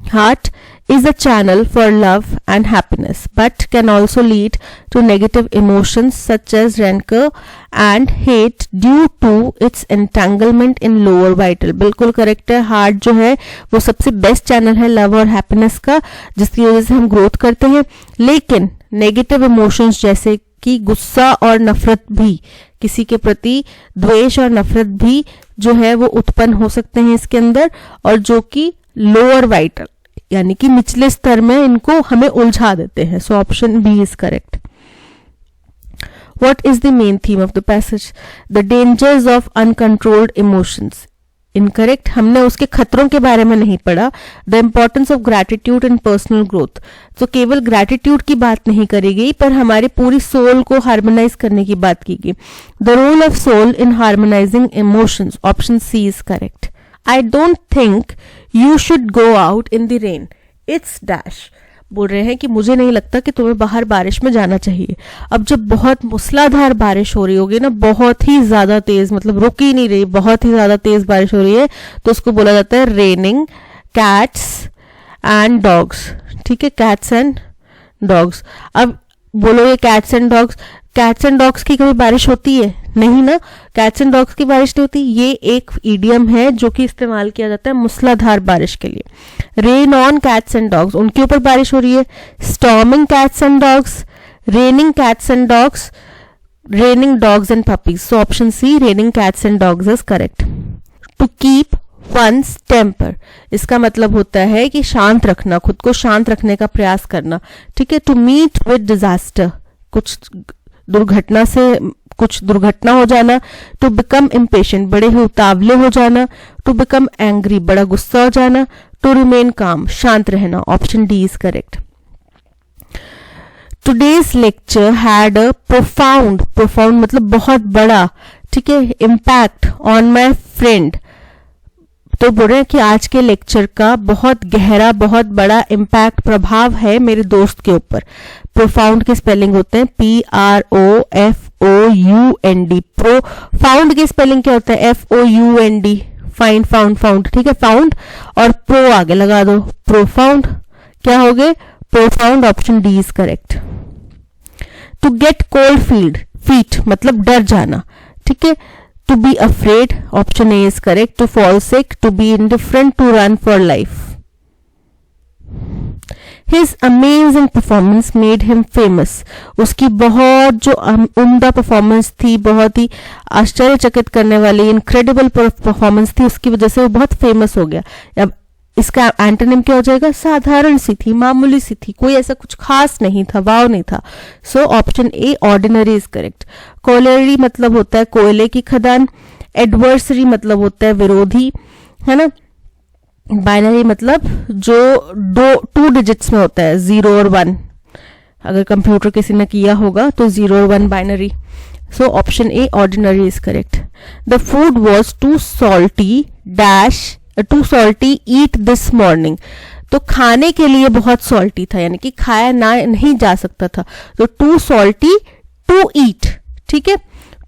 Speaker 1: Heart is a channel for love and happiness, but can also lead to negative emotions such as rancor and hate due to its entanglement in lower vital. बिल्कुल करेक्ट है, हार्ट जो है वो सबसे बेस्ट चैनल है love और happiness का, जिसकी वजह से हम ग्रोथ करते हैं। लेकिन नेगेटिव इमोशंस जैसे कि गुस्सा और नफरत भी, किसी के प्रति द्वेष और नफरत भी जो है वो उत्पन्न हो सकते हैं इसके अंदर, और जो कि लोअर वाइटल यानी कि निचले स्तर में इनको हमें उलझा देते हैं। So option B is correct. What is the main theme of the passage? The dangers of uncontrolled emotions. Incorrect, हमने उसके खतरों के बारे में नहीं पढ़ा। The importance of gratitude in personal growth. तो केवल ग्रैटिट्यूड की बात नहीं करी गई, पर हमारी पूरी सोल को हार्मोनाइज करने की बात की गई। The role of soul in harmonising emotions. Option C is correct. I don't think you should go out in the rain. It's dash. बोल रहे हैं कि मुझे नहीं लगता कि तुम्हें बाहर बारिश में जाना चाहिए। अब जब बहुत मूसलाधार बारिश हो रही होगी ना, बहुत ही ज्यादा तेज, मतलब रुक ही नहीं रही, बहुत ही ज्यादा तेज बारिश हो रही है, तो उसको बोला जाता है रेनिंग कैट्स एंड डॉग्स। ठीक है, कैट्स एंड डॉग्स। अब बोलो ये कैट्स एंड डॉग्स की कभी बारिश होती है? नहीं ना, कैट्स एंड डॉग्स की बारिश नहीं होती। ये एक इडियम है जो कि इस्तेमाल किया जाता है मूसलाधार बारिश के लिए। Rain on cats and dogs, उनके ऊपर बारिश हो रही है। Storming cats and dogs, raining cats and dogs, raining dogs and puppies. So option C, raining cats and dogs is correct. To keep one's temper, इसका मतलब होता है कि शांत रखना, खुद को शांत रखने का प्रयास करना। ठीक है, टू मीट विद डिजास्टर, कुछ दुर्घटना हो जाना। टू बिकम इम्पेशेंट, बड़े ही उतावले हो जाना। टू बिकम एंग्री, बड़ा गुस्सा हो जाना। टू रिमेन काम, शांत रहना। Option D is correct. Today's lecture had a profound मतलब बहुत बड़ा, ठीक है, इम्पैक्ट ऑन माई फ्रेंड। तो बोल रहे हैं कि आज के लेक्चर का बहुत गहरा, बहुत बड़ा इम्पैक्ट, प्रभाव है मेरे दोस्त के ऊपर। प्रोफाउंड के स्पेलिंग होते हैं PROFOUND। प्रोफाउंड की स्पेलिंग क्या होता है? FOUND। फाइंड, फाउंड, ठीक है, फाउंड और प्रो आगे लगा दो, प्रोफाउंड। क्या हो गए? Profound. Option D is correct. To get cold feet मतलब डर जाना, ठीक है। To be afraid, option A is correct. To fall sick, to be indifferent, to run for life. His amazing performance made him famous. उसकी बहुत जो उम्दा performance थी, बहुत ही आश्चर्यचकित करने वाली इनक्रेडिबल परफॉर्मेंस थी, उसकी वजह से वो बहुत फेमस हो गया। अब इसका एंटोनिम क्या हो जाएगा? साधारण सी थी, मामूली सी थी, कोई ऐसा कुछ खास नहीं था, वाव नहीं था। So option A ordinary is correct. कोलेरी मतलब होता है कोयले की खदान, एडवर्सरी मतलब होता है विरोधी, है ना। बाइनरी मतलब जो टू डिजिट्स में होता है, 0 और 1। अगर कंप्यूटर किसी ने किया होगा तो 0 और 1 binary. So option A ordinary is correct. The food was too salty eat this morning. तो खाने के लिए बहुत सॉल्टी था, यानी कि खाया ना नहीं जा सकता था। तो टू सॉल्टी टू ईट, ठीक है।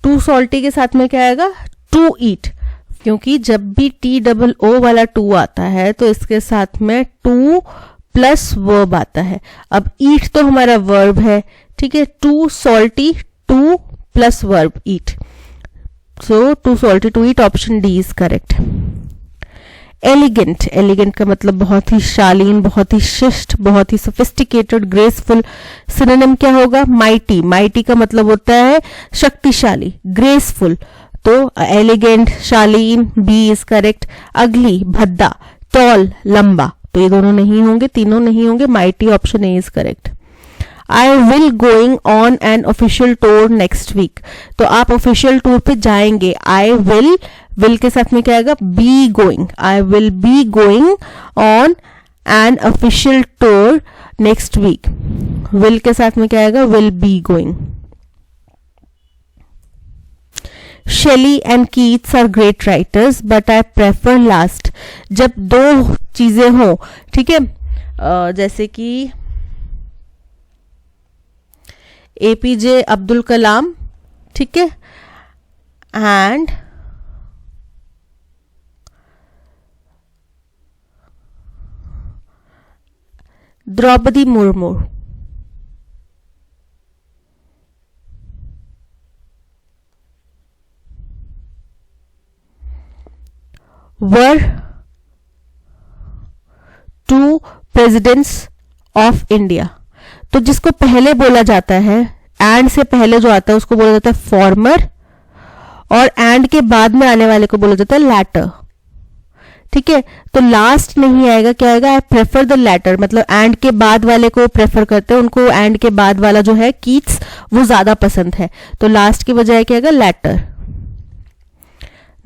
Speaker 1: टू सॉल्टी के साथ में क्या आएगा? टू ईट, क्योंकि जब भी TOO वाला टू आता है तो इसके साथ में टू प्लस वर्ब आता है। अब ईट तो हमारा वर्ब है, ठीक है। Too salty, to plus verb eat. So too salty to eat, option D is correct. Elegant, elegant का मतलब बहुत ही शालीन, बहुत ही शिष्ट, बहुत ही सोफिस्टिकेटेड, ग्रेसफुल। सिनोनिम क्या होगा? माइटी, माइटी का मतलब होता है शक्तिशाली, ग्रेसफुल। तो एलिगेंट, शालीन, बी इज करेक्ट। अगली, भद्दा, टॉल, लंबा, तो ये दोनों नहीं होंगे, तीनों नहीं होंगे, mighty option A is correct. I will going on an official tour next week. तो आप ऑफिशियल टूर पे जाएंगे। आई विल के साथ में क्या आएगा? B going. I will be going on an official tour next week. Will के साथ में क्या आएगा? Will be going. Shelley and Keats are great writers, but I prefer last। जब दो चीजें हो, ठीक है, जैसे कि APJ अब्दुल कलाम, ठीक है, and Draupadi Murmu. Were two presidents of India. तो जिसको पहले बोला जाता है, एंड से पहले जो आता है उसको बोला जाता है फॉर्मर, और एंड के बाद में आने वाले को बोला जाता है लैटर, ठीक है। तो लास्ट नहीं आएगा, क्या आएगा? आई प्रेफर द लैटर, मतलब एंड के बाद वाले को प्रेफर करते हैं, उनको एंड के बाद वाला जो है कीट्स वो ज्यादा पसंद है। तो लास्ट की बजाय क्या आएगा? Latter.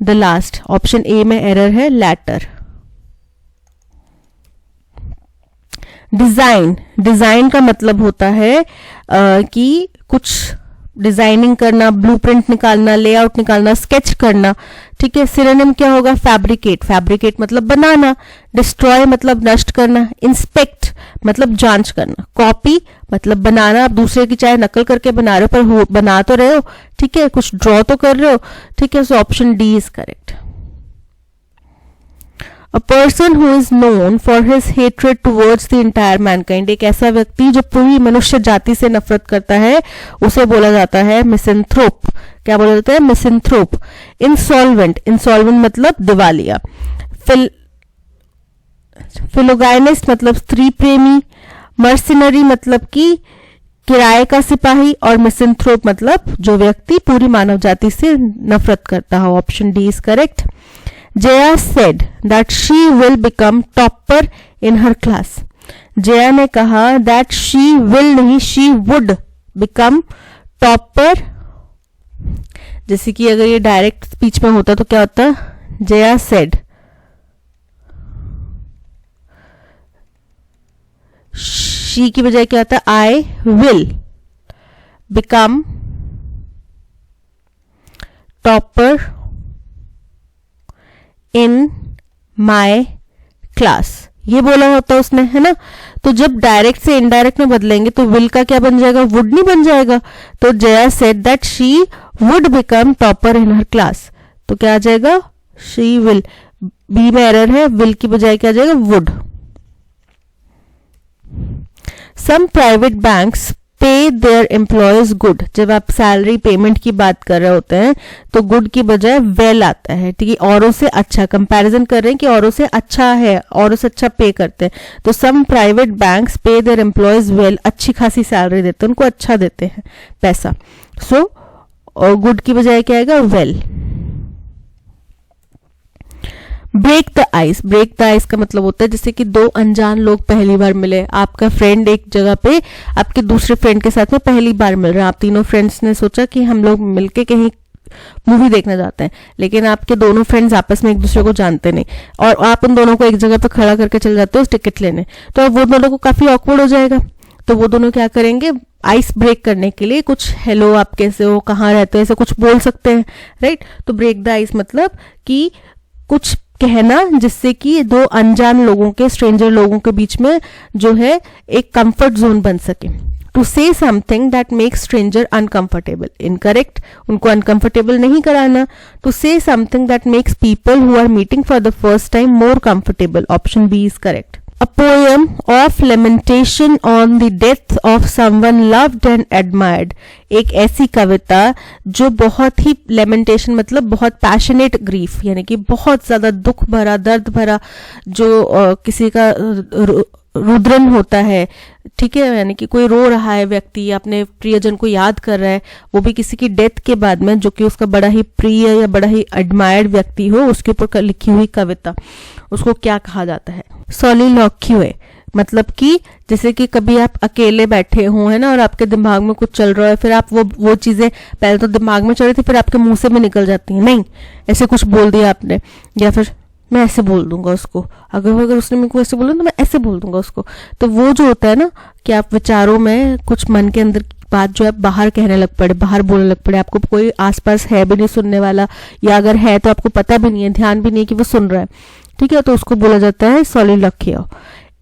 Speaker 1: The last, option A में एरर है, लैटर। डिजाइन, डिजाइन का मतलब होता है कि कुछ डिजाइनिंग करना, ब्लूप्रिंट निकालना, लेआउट निकालना, स्केच करना, ठीक है। सिनोनिम क्या होगा? फैब्रिकेट, फैब्रिकेट मतलब बनाना। डिस्ट्रॉय मतलब नष्ट करना। इंस्पेक्ट मतलब जांच करना। कॉपी मतलब बनाना, आप दूसरे की चाहे नकल करके बना रहे हो पर बना तो रहे हो, ठीक है, कुछ ड्रॉ तो कर रहे हो, ठीक है। So option D is correct. A person who is known for his hatred towards the entire mankind, एक ऐसा व्यक्ति जो पूरी मनुष्य जाति से नफरत करता है, उसे बोला जाता है मिसेंथ्रोप। क्या बोला जाता है? मिसेंथ्रोप। इंसॉल्वेंट, इंसॉल्वेंट मतलब दिवालिया। फिलोगाइनिस्ट मतलब स्त्री प्रेमी। मर्सिनरी मतलब कि किराए का सिपाही, और मिसेंथ्रोप मतलब जो व्यक्ति पूरी मानव जाति से नफरत करता हो। Option D is correct. Jaya said that she will become topper in her class। Jaya ने कहा that she will नहीं, she would become topper। जैसे कि अगर ये डायरेक्ट स्पीच में होता तो क्या होता? जया said, she की बजाय क्या होता? I will become topper in my class, ये बोला होता उसने, है ना। तो जब डायरेक्ट से इनडायरेक्ट में बदलेंगे तो विल का क्या बन जाएगा? वुड नहीं बन जाएगा। तो Jaya said that she would become topper in her class, तो क्या आ जाएगा? She will. बी में एरर है, विल की बजाय क्या आ जाएगा? वुड। सम प्राइवेट बैंक्स पे देयर एम्प्लॉयज गुड। जब आप सैलरी पेमेंट की बात कर रहे होते हैं तो गुड की बजाय वेल आता है, ठीक है। औरों से अच्छा, कंपैरिजन कर रहे हैं कि औरों से अच्छा है, औरों से अच्छा पे करते हैं। तो सम प्राइवेट बैंक्स पे देयर एम्प्लॉयज वेल, अच्छी खासी सैलरी देते हैं, उनको अच्छा देते हैं पैसा। सो गुड की बजाय क्या आएगा? Well. Break the ice, break the ice का मतलब होता है जैसे कि दो अनजान लोग पहली बार मिले, आपका फ्रेंड एक जगह पे आपके दूसरे फ्रेंड के साथ में पहली बार मिल रहा है, आप तीनों फ्रेंड्स ने सोचा कि हम लोग मिलके कहीं मूवी देखने जाते हैं, लेकिन आपके दोनों फ्रेंड्स आपस में एक दूसरे को जानते नहीं और आप उन दोनों को एक जगह पे खड़ा करके चल जाते हो टिकट लेने, तो अब वो दोनों को काफी ऑकवर्ड हो जाएगा। तो वो दोनों क्या करेंगे, आइस ब्रेक करने के लिए कुछ हेलो आप कैसे हो, कहाँ रहते हो, ऐसे कुछ बोल सकते हैं, राइट। तो ब्रेक द आइस मतलब कि कुछ कहना जिससे कि दो अनजान लोगों के, स्ट्रेंजर लोगों के बीच में जो है एक कंफर्ट जोन बन सके। To say something that makes stranger uncomfortable, incorrect, उनको अनकंफर्टेबल नहीं कराना। To say something that makes people who are meeting for the first time more comfortable, option B is correct. A poem of lamentation on the death of someone loved and admired, एक ऐसी कविता जो बहुत ही lamentation मतलब बहुत passionate grief, यानी कि बहुत ज्यादा दुख भरा, दर्द भरा जो किसी का रुद्रन होता है, ठीक है, यानी कि कोई रो रहा है व्यक्ति, अपने प्रियजन को याद कर रहा है, वो भी किसी की डेथ के बाद में, जो कि उसका बड़ा ही प्रिय या बड़ा ही एडमायर्ड व्यक्ति हो, उसके ऊपर लिखी हुई कविता, उसको क्या कहा जाता है, सोलिलोक्यूए। मतलब कि जैसे कि कभी आप अकेले बैठे हो, है ना, और आपके दिमाग में कुछ चल रहा है, फिर आप वो चीजें पहले तो दिमाग में चल रही थी, फिर आपके मुंह से भी निकल जाती हैं, नहीं ऐसे कुछ बोल दिया आपने, या फिर मैं ऐसे बोल दूंगा उसको, अगर उसने मेरे को ऐसे बोला तो मैं ऐसे बोल दूंगा उसको। तो वो जो होता है ना कि आप विचारों में कुछ मन के अंदर की बात जो है बाहर कहने लग पड़े, बाहर बोलने लग पड़े, आपको कोई आसपास है भी नहीं सुनने वाला, या अगर है तो आपको पता भी नहीं है, ध्यान भी नहीं है कि वो सुन रहा है, ठीक है, तो उसको बोला जाता है सोलिलोक्य।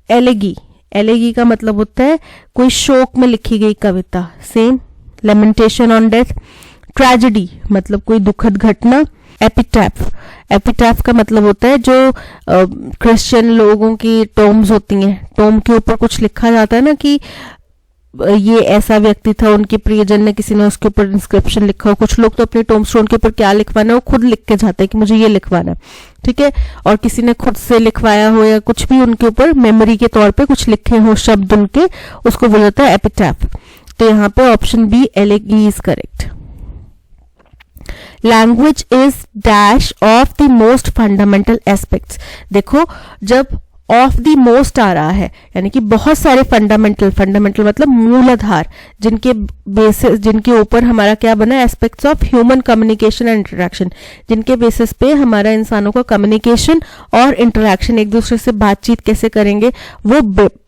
Speaker 1: एलेगी, एलेगी का मतलब होता है कोई शोक में लिखी गई कविता, same lamentation on death. Tragedy मतलब कोई दुखद घटना। एपिटैफ, एपिटैफ का मतलब होता है जो क्रिश्चियन लोगों की टोम्स होती हैं, टोम के ऊपर कुछ लिखा जाता है ना कि ये ऐसा व्यक्ति था, उनके प्रियजन ने, किसी ने उसके ऊपर इंस्क्रिप्शन लिखा हो। कुछ लोग तो अपने टोम स्टोन के ऊपर क्या लिखवाना है वो खुद लिख के जाते हैं कि मुझे ये लिखवाना है, ठीक है, और किसी ने खुद से लिखवाया हो या कुछ भी उनके ऊपर मेमोरी के तौर पे कुछ लिखे हो शब्द उनके, उसको बोला जाता है एपिटैफ। तो यहाँ पे option B elegy is correct. Language is dash of the most fundamental aspects. देखो जब ऑफ द मोस्ट आ रहा है यानी कि बहुत सारे फंडामेंटल, फंडामेंटल मतलब मूलाधार, जिनके बेसिस, जिनके ऊपर हमारा क्या बना, aspects of human communication and interaction, जिनके बेसिस पे हमारा इंसानों का कम्युनिकेशन और इंटरेक्शन, एक दूसरे से बातचीत कैसे करेंगे वो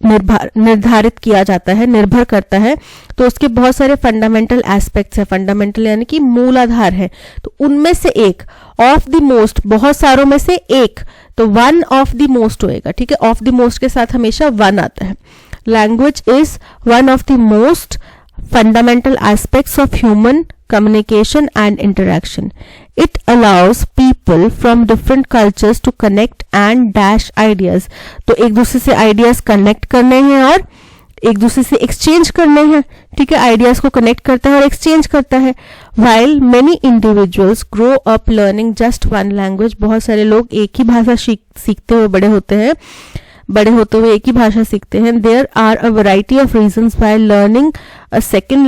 Speaker 1: निर्धारित किया जाता है, निर्भर करता है। तो उसके बहुत सारे फंडामेंटल एस्पेक्ट्स है, फंडामेंटल यानी कि मूलाधार है, तो उनमें से एक, ऑफ द मोस्ट बहुत सारों में से एक, तो वन ऑफ द मोस्ट होएगा, ठीक है, ऑफ द मोस्ट के साथ हमेशा वन आता है। Language is one of the most fundamental aspects of human communication and interaction. It allows people from different cultures to connect and dash ideas. तो एक दूसरे से आइडियाज कनेक्ट करने हैं और एक दूसरे से एक्सचेंज करने हैं, ठीक है, आइडियाज को कनेक्ट करता है और एक्सचेंज करता है। While many individuals grow up learning just one language, बहुत सारे लोग एक ही भाषा सीखते हुए बड़े होते हैं, बड़े होते हुए एक ही भाषा सीखते हैं। There are a variety of reasons why learning a second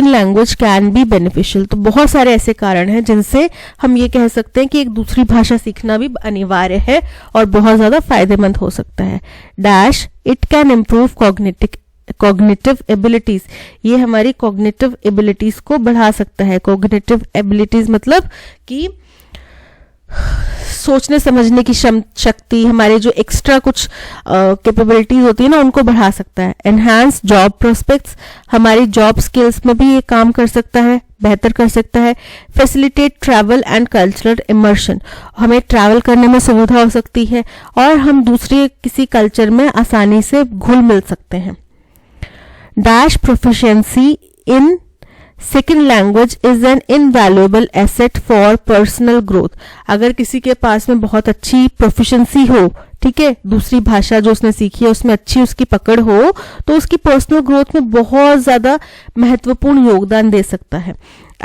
Speaker 1: language can be beneficial. तो बहुत सारे ऐसे कारण हैं जिनसे हम ये कह सकते हैं कि एक दूसरी भाषा सीखना भी अनिवार्य है और बहुत ज्यादा फायदेमंद हो सकता है। Dash it can improve cognitive abilities, ये हमारी कॉग्निटिव एबिलिटीज को बढ़ा सकता है। कॉग्निटिव एबिलिटीज मतलब कि सोचने समझने की शक्ति, हमारे जो एक्स्ट्रा कुछ कैपेबिलिटीज होती है ना उनको बढ़ा सकता है। एनहांस जॉब प्रोस्पेक्ट्स, हमारी जॉब स्किल्स में भी ये काम कर सकता है, बेहतर कर सकता है। Facilitate travel and cultural immersion, हमें ट्रैवल करने में सुविधा हो सकती है और हम दूसरे किसी कल्चर में आसानी से घुल मिल सकते हैं। Dash proficiency in second language is an invaluable asset for personal growth, अगर किसी के पास में बहुत अच्छी प्रोफिशिएंसी हो, ठीक है, दूसरी भाषा जो उसने सीखी है उसमें अच्छी उसकी पकड़ हो, तो उसकी पर्सनल ग्रोथ में बहुत ज्यादा महत्वपूर्ण योगदान दे सकता है।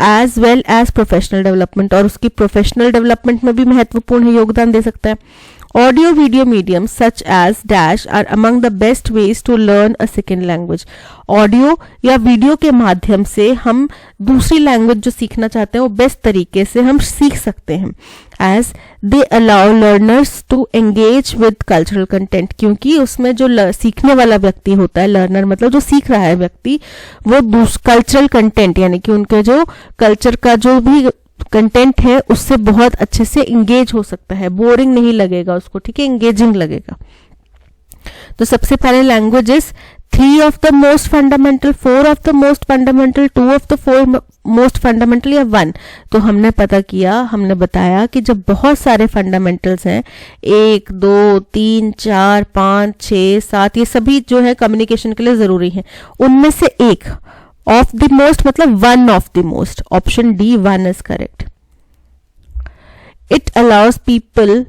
Speaker 1: As well as professional development, और उसकी प्रोफेशनल डेवलपमेंट में भी महत्वपूर्ण योगदान दे सकता है। Audio video mediums such as dash are among the best ways to learn a second language. Audio या वीडियो के माध्यम से हम दूसरी लैंग्वेज जो सीखना चाहते हैं वो बेस्ट तरीके से हम सीख सकते हैं। As they allow learners to engage with cultural content, क्योंकि उसमें जो सीखने वाला व्यक्ति होता है, लर्नर मतलब जो सीख रहा है व्यक्ति, वो कल्चरल कंटेंट यानी कि उनके जो कल्चर का जो भी कंटेंट है उससे बहुत अच्छे से इंगेज हो सकता है, बोरिंग नहीं लगेगा उसको, ठीक है, इंगेजिंग लगेगा। तो सबसे पहले languages, 3 of the most fundamental, 4 of the most fundamental, 2 of the 4 most fundamental या 1। तो हमने पता किया, हमने बताया कि जब बहुत सारे फंडामेंटल्स हैं, 1 2 3 4 5 6 7, ये सभी जो है कम्युनिकेशन के लिए जरूरी है, उनमें से एक ऑफ द मोस्ट मतलब 1 of the most, option D 1 is correct. It allows people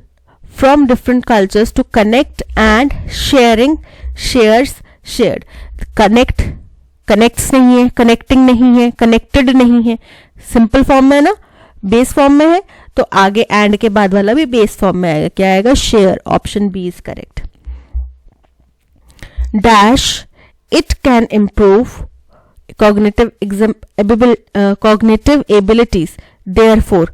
Speaker 1: from different cultures to connect and shares shared। connects नहीं है, connecting नहीं है, connected नहीं है, सिंपल फॉर्म में है ना, बेस फॉर्म में है, तो आगे एंड के बाद वाला भी बेस फॉर्म में आएगा, क्या आएगा, share, option B is correct. Dash it can improve cognitive abilities, therefore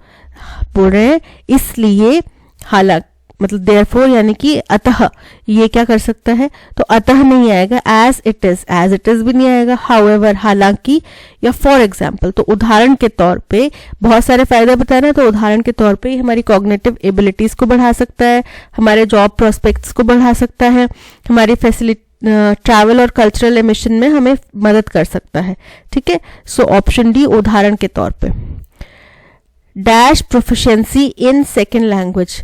Speaker 1: बोल रहे हैं इसलिए, हालांकि मतलब देयरफॉर यानी कि अतः ये क्या कर सकता है, तो अतः नहीं आएगा, एज इट इज भी नहीं आएगा, हाउएवर हालांकि, या फॉर एग्जाम्पल, तो उदाहरण के तौर पे, बहुत सारे फायदे बता रहे हैं, तो उदाहरण के तौर पे हमारी कॉग्निटिव एबिलिटीज को बढ़ा सकता है, हमारे जॉब प्रोस्पेक्ट्स को बढ़ा सकता है, हमारी ट्रैवल और कल्चरल एमिशन में हमें मदद कर सकता है, ठीक है। सो ऑप्शन डी उदाहरण के तौर पे। Dash proficiency in second language,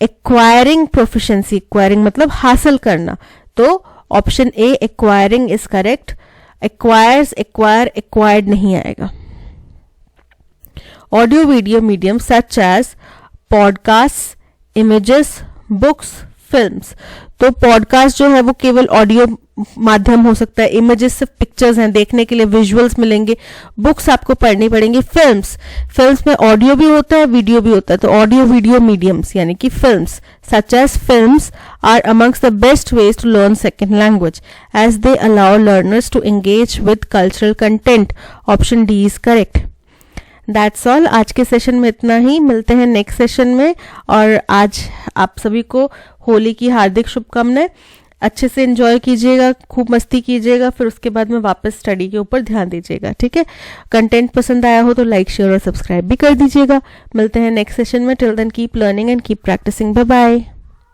Speaker 1: acquiring proficiency, acquiring मतलब हासिल करना, तो option A acquiring is correct. Acquires, acquired नहीं आएगा। Audio video medium such as podcast, images, books, films, तो पॉडकास्ट जो है वो केवल ऑडियो माध्यम हो सकता है, इमेजेस सिर्फ पिक्चर्स हैं, देखने के लिए विजुअल्स मिलेंगे, बुक्स आपको पढ़नी पड़ेंगी, फिल्म्स में ऑडियो भी होता है, वीडियो भी होता है, तो ऑडियो वीडियो मीडियम्स यानी कि films such as films are amongst the best ways to learn second language as they allow learners to engage with cultural content, option D is correct. That's all, आज के session में इतना ही, मिलते हैं next session में। और आज आप सभी को होली की हार्दिक शुभकामनाएं, अच्छे से एंजॉय कीजिएगा, खूब मस्ती कीजिएगा, फिर उसके बाद में वापस स्टडी के ऊपर ध्यान दीजिएगा, ठीक है। कंटेंट पसंद आया हो तो लाइक, शेयर और सब्सक्राइब भी कर दीजिएगा। मिलते हैं नेक्स्ट सेशन में। Till then keep learning and keep practising. Bye bye.